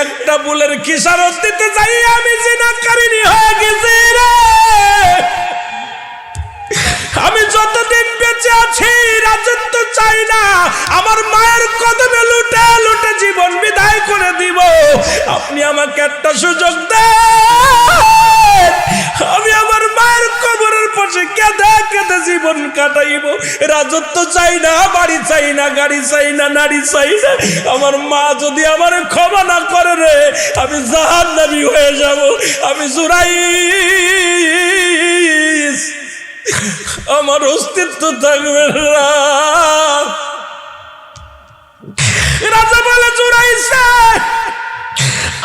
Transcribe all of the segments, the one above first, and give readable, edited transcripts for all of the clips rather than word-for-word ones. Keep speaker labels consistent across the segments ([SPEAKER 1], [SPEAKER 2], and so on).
[SPEAKER 1] একটা বুলের খিসারত দিতে যাই আমি জিনাকারিনী হয়ে গেছি রে। আমি যতদিন বেঁচে আছি রাজত্ব চাই না, আমার মায়ের কদমে লুটে লুটে জীবন বিদায় করে দিব। আপনি আমাকে একটা সুযোগ দেন, আমি আমার মায়ের কবরের পাশে কেঁদে কেঁদে জীবন কাটাইব। রাজত্ব চাই না, বাড়ি চাই না, গাড়ি চাই না, নারী চাই না। আমার মা যদি আমার ক্ষমা না করে রে, আমি জাহান্নামী হয়ে যাব। আমি জুরাইস, আমার অস্তিত্ব থাকবে না। রাজা বলে জুরাইস,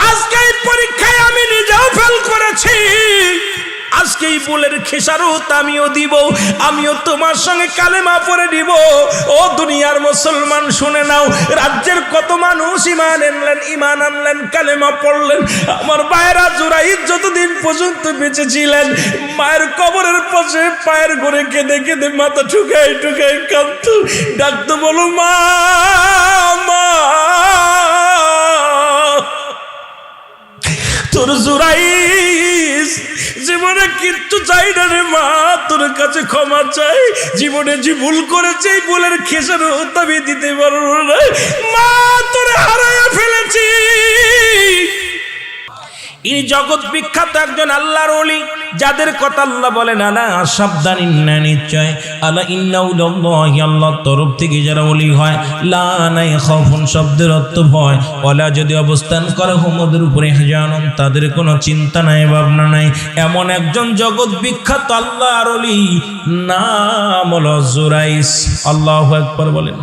[SPEAKER 1] আজকে এই পরীক্ষায় আমি নিজেও ফেল করেছি, আজকে এই বুলের খেসারত আমিও দিব, আমিও তোমার সঙ্গে কালেমা পড়ে দিব। ও দুনিয়ার মুসলমান শুনে নাও, রাজ্যের কত মানুষ ইমান আনলেন, কালেমা পড়লেন। আমার ভাইয়েরা জুরাইস যতদিন পর্যন্ত বেঁচে ছিলেন, মায়ের কবরের পাশে পায়ের ঘরে কেঁদে কেঁদে মাথা ঠুকাই ঠুকাই কাঁদতো, ডাকতো, বলো মা মা। তোর জুরাইস জীবনে কিচ্ছু চাই না রে মা, তোর কাছে ক্ষমা চাই। জীবনে যে ভুল করেছে এই ভুলের খেসারত আমি দিতে পারবো না মা, তোরে হারাইয়া ফেলেছি। ইনি জগৎ বিখ্যাত একজন আল্লাহর ওলি, যাদের কথা আল্লাহ বলেন আলা সাবধান, ইন্না নিশ্চয়, আলা ইন্নাউল্লাহি, আল্লাহর তরফ থেকে যারা ওলি হয়, লা নাই খাউফুন শব্দের অর্থ ভয়, ওয়ালা যদি অবস্থান করে হুমদের উপরে হাজানুন, তাদের কোনো চিন্তা নাই ভাবনা নাই। এমন একজন জগৎ বিখ্যাত আল্লাহর ওলি, নাম হলো জুরাইস। আল্লাহু আকবার বলেন।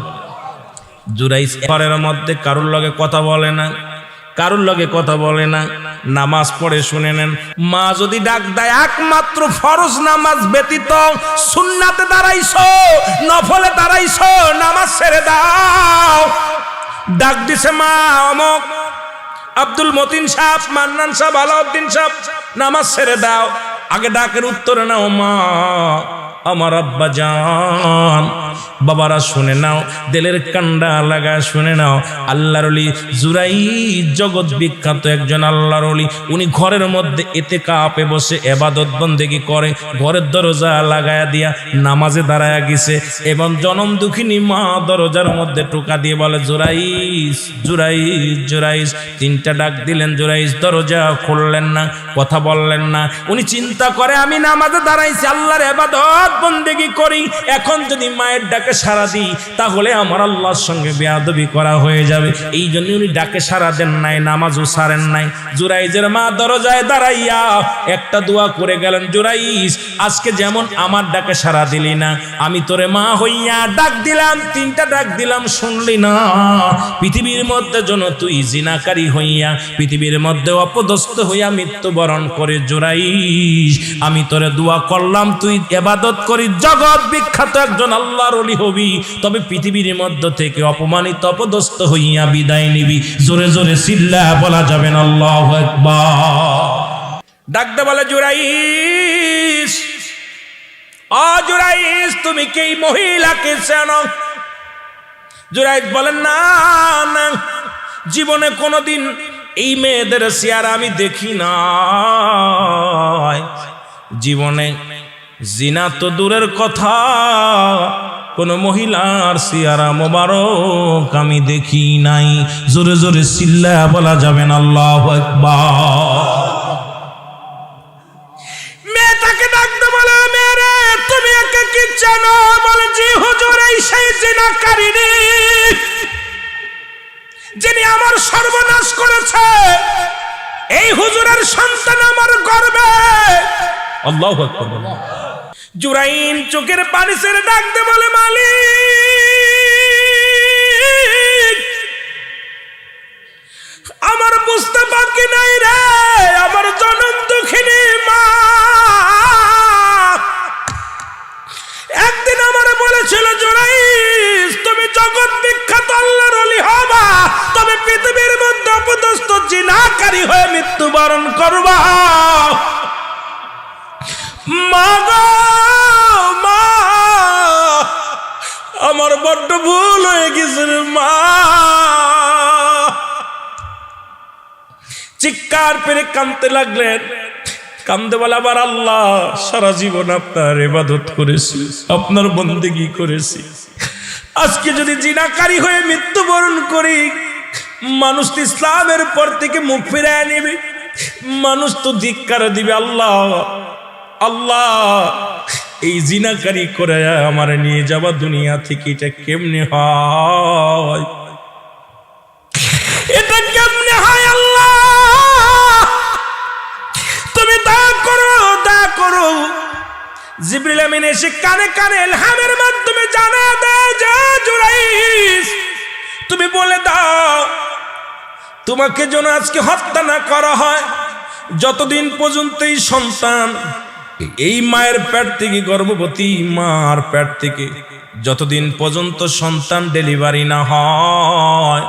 [SPEAKER 1] জুরাইস ঘরের মধ্যে কারুর লগে কথা বলে না, কারুর লগে কথা বলে না, নামাজ পড়ে শুনে নেন। মা যদি ডাক দেয়, একমাত্র ফরজ নামাজ ব্যতীত সুন্নাতে দাঁড়াইছো, নফলে দাঁড়াইছো, নামাজ ছেড়ে দাও। ডাক দিছে মা অমক আব্দুল মতিন সাহেব, মান্নান সাহেব, আলাউদ্দিন সাহেব, নামাজ ছেড়ে দাও। আগে ডাকের উত্তর নাও, মা আমার আব্বা জান। বাবারা শুনে নাও, দিলের কান্ডা লাগা শুনে নাও। আল্লাহর ওলি জুরাইস জগৎ বিখ্যাত একজন আল্লাহর ওলি। উনি ঘরের মধ্যে ইতিকাফে বসে ইবাদত বন্দেগি করে, ঘরের দরজা লাগায়া দিয়া নামাজে দাঁড়ায়া গেছে, এবং জনম দুঃখিনী মা দরজার মধ্যে টোকা দিয়ে বলে, জুরাইস জুরাইস জুরাইস। তিনটা ডাক দিলেন, জুরাইস দরজা খুললেন না, কথা বললেন না। উনি চিন্তা করে, আমি নামাজে দাঁড়াইছি, আল্লাহর ইবাদত বন্দেগি করি, এখন যদি মায়ের ডাকে সাড়া দিই তাহলে আমার আল্লাহর সঙ্গে বেয়াদবি করা হয়ে যাবে। এই জন্য উনি ডাকে সাড়া দেন নাই, নামাজও ছাড়েন নাই। জুরাইজের মা দরজায় দাঁড়াইয়া একটা দোয়া করে গেলেন, জুরাইস আজকে যেমন আমার ডাকে সাড়া দিলি না, আমি তোরে মা হইয়া ডাক দিলাম, তিনটা ডাক দিলাম, শুনলি না। পৃথিবীর মধ্যে যেন তুই জিনাকারী হইয়া, পৃথিবীর মধ্যে অপদস্থ হইয়া মৃত্যুবরণ করে, জুরাইস আমি তোরে দোয়া করলাম, তুই ইবাদত করি, জগৎ বিখ্যাত একজন আল্লাহর ওলি হবি, তবে পৃথিবীর মধ্য থেকে অপমানিত অপদস্থ হইয়া বিদায় নিবি। জোরে জোরে চিল্লা বলা যাবে না আল্লাহু আকবার। ডাকতে বলে, জুরাইস ও জুরাইস, তুমি কি এই মহিলাকে চেনো? জুরাইস বলেন, না না, জীবনে কোনোদিন এই মেয়েদের চেহারা আমি দেখি না, জীবনে জিনা তো দূরের কথা, কোন মহিলার চেহারা মোবারক আমি দেখি নাই। জোরে জোরে চিল্লা বলা যাবেন আল্লাহু আকবার। মেয়েটাকে ডাকতে বলে, মেয়েরে তুমি একে কি জানো? বলে, জি হুজুর, এই সেই জিনাকারিনী যিনি আমার সর্বনাশ করেছে, এই হুজুরের সন্তান আমার গর্বে। আল্লাহু আকবার। জুরাইন চোখের পানি ছেড়ে ডাকতে বলে, মালিক আমার বুঝতে বাকি নাই রে, আমার জনম দুঃখিনী মা একদিন আমার বলেছিল, জুরাইস তুমি জগৎ বিখ্যাত আল্লাহর ওলি হবা, তবে পৃথিবীর মধ্যে অপদস্থ জিনাকারী হয়ে মৃত্যুবরণ করবা। মা গো মা, আমার বড্ড ভুল হয়ে গেছে রে মা। চিৎকার পেরে কাঁদতে লাগলেন। কান্দে বলে, আবার আল্লাহ, সারা জীবন আপনার ইবাদত করেছি, আপনার বন্দেগী করেছি, আজকে যদি জিনাকারী হয়ে মৃত্যুবরণ করি, মানুষ তো ইসলামের পর থেকে মুখ ফিরায় নেবে, মানুষ তো ধিক্কার দিবে। আল্লাহ আল্লাহ, এই জিনাকারী করে আমার নিয়ে যাওয়া দুনিয়া থেকে এটা কেমনে হয়, এটা কেমনে হয়? আল্লাহ তুমি দয়া করো, দয়া করো। জিবরিল আমিন এসে কানে কানে ইলহামের মাধ্যমে জানা দেয় যে জুরাইস, তুমি বলে দাও তোমাকে যেন আজকে হত্যা না করা হয়, যতদিন পর্যন্ত এই সন্তান এই মায়ের পেট থেকে, গর্ভবতী মার পেট থেকে যতদিন পর্যন্ত সন্তান ডেলিভারি না হয়,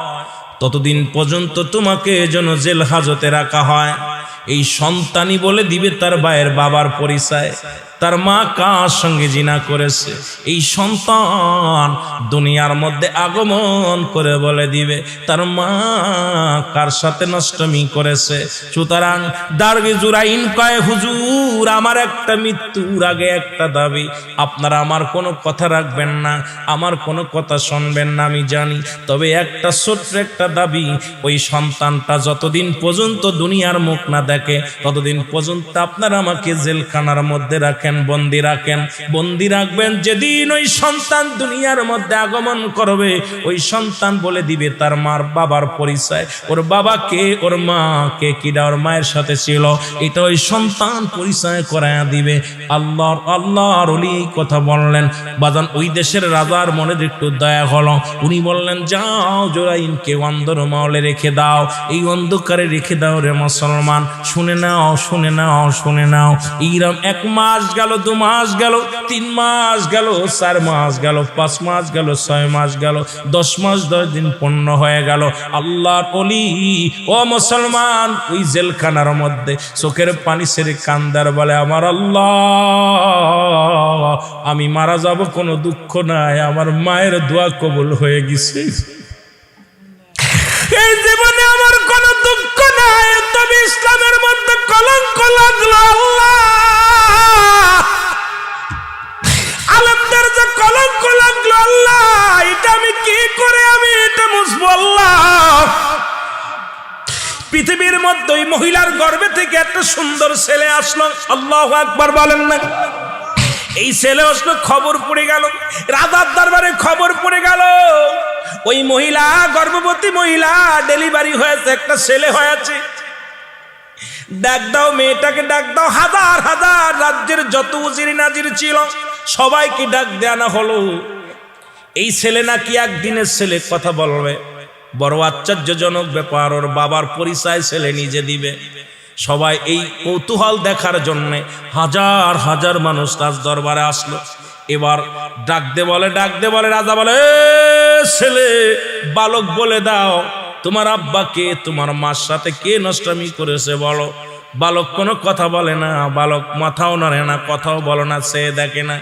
[SPEAKER 1] ততদিন পর্যন্ত তোমাকে যেন জেল হাজতে রাখা হয়। এই সন্তানই বলে দিবে তার ভাইয়ের বাবার পরিচয়, তার মা কার সঙ্গে জিনা করেছে। এই সন্তান দুনিয়ার মধ্যে আগমন করে বলে দিবে তার মা কার সাথে নষ্টমী করেছে। সুতরাং দারবে জুরাইন কয়, হুজুর আমার একটা মৃত্যুর আগে একটা দাবি, আপনারা আমার কোনো কথা রাখবেন না, আমার কোনো কথা শুনবেন না আমি জানি, তবে একটা ছোট্ট একটা দাবি, ওই সন্তানটা যতদিন পর্যন্ত দুনিয়ার মুখ না দেখে ততদিন পর্যন্ত আপনারা আমাকে জেলখানার মধ্যে রাখেন, বন্দি রাখেন, বন্দি রাখবেন। যেদিন ওই সন্তান দুনিয়ার মধ্যে আগমন করবে, ওই সন্তান বলে দিবে তার মার বাবার পরিচয়, ওর বাবাকে, ওর মাকে কিডা ওর মায়ের সাথে ছিল, এটা ওই সন্তান পরিচয় করায়া দিবে। আল্লাহর ওলি কথা বললেন। বাজান ওই দেশের রাজার মনে একটু দয়া হলো, উনি বললেন, যাও জুরাইনকে অন্ধর মহলে রেখে দাও, এই অন্ধকারে রেখে দাও রে মুসলমান। শুনে নাও, শুনে নাও, শুনে নাও। এইরকম 1 মাস গেল, 2 মাস গেল, 3 মাস গেল, 4 মাস গেল, 5 মাস গেল, 6 মাস গেল, 10 মাস 10 দিন পূর্ণ হয়ে গেল। আল্লাহর ওলি ও মুসলমান ওই জেলখানার মধ্যে চোখের পানি ছেড়ে কান্দার বলে, আমার আল্লাহ, আমি মারা যাব কোনো দুঃখ নাই, আমার মায়ের দোয়া কবুল হয়ে গেছে, এই জীবনে আমার কোনো দুঃখ নাই, তবে ইসলামের মধ্যে কলঙ্ক লাগলো। আল্লাহ, আলেমদের যে কলঙ্ক লাগলো, আল্লাহ এটা আমি কি করে আমি এটা মুছবো? আল্লাহ, পৃথিবীর মধ্যে ওই মহিলার গর্ভে থেকে একটা সুন্দর ছেলে আসলো, আল্লাহু আকবার বলেন না। এই ছেলে আসলো, খবর পড়ে গেল, রাজার দরবারে খবর পড়ে গেল, ওই মহিলা গর্ভবতী মহিলা, ডেলিভারি হয়েছে, একটা ছেলে হয়েছে। ডাক দাও মেয়েটাকে, ডাক দাও। হাজার হাজার রাজ্যের যত উজির নাজির ছিল সবাইকে ডাক দেওয়া হলো। এই ছেলে নাকি একদিনের ছেলে, কথা বলবে, বড় আশ্চর্যজনক ব্যাপার, ওর বাবার পরিচয় ছেলে নিজে দিবে। সবাই এই কৌতূহল দেখার জন্য হাজার হাজার মানুষ রাজ দরবারে আসলো। এবার ডাকতে বলে, ডাকতে বলে, রাজা বলে, ছেলে বালক বলে দাও তোমার আব্বাকে, তোমার মার সাথে কে নষ্টামি করেছে বলো। বালক কোনো কথা বলে না, বালক মাথাও নাড়ে না, কথাও বলে না, সে দেখে না।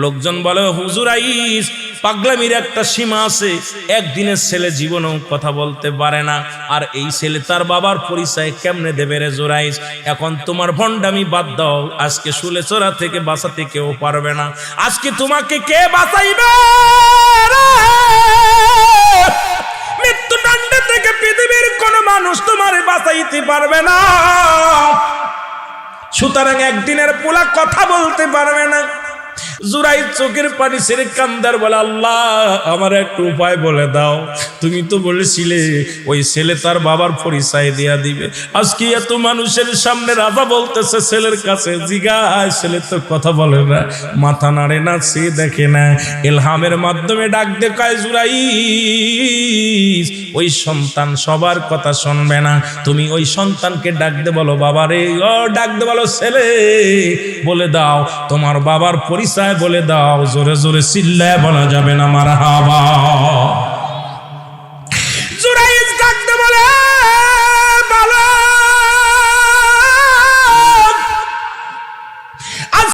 [SPEAKER 1] লোকজন বলে, হুজুর আইস, পাগলামির একটা সীমা আছে, একদিনের ছেলে জীবনেও কথা বলতে পারে না, আর এই ছেলে তার বাবার পরিচয় কেমনে দেবে রে জুরাইস? এখন তোমার ভণ্ডামি বাদ দাও, আজকে শুলেচোরা থেকে বাঁচাতে কেউ পারবে না, আজকে তোমাকে কে বাঁচাইবে? মৃত্যুদণ্ড থেকে পৃথিবীর কোন মানুষ তোমার বাঁচাইতে পারবে না। সুতরাং একদিনের পোলা কথা বলতে পারবে না। জুরাইদ চোখের পানি ছেড়ে কান্দার বলে, আল্লাহ আমার একটু উপায় বলে দাও, তুমি তো বলেছিলে ওই ছেলে তার বাবার পরিচয় দিয়া দিবে। আজকে এত মানুষের সামনে রাজা বলতেছে ছেলের কাছে জিগায়, ছেলে তো কথা বলে না, মাথা নাড়ে না, সে দেখে না। ইলহামের মাধ্যমে ডাক দেখায়, জুরাইদ ওই সন্তান সবার কথা শুনবে না, তুমি ওই সন্তানকে ডাক দে, বলো বাবা রে, ও ডাক দে, বলো ছেলে বলে দাও তোমার বাবার পরিচয় বলে দাও। জোরে জোরে চিল্লায় বলা যাবে না মারহাবা।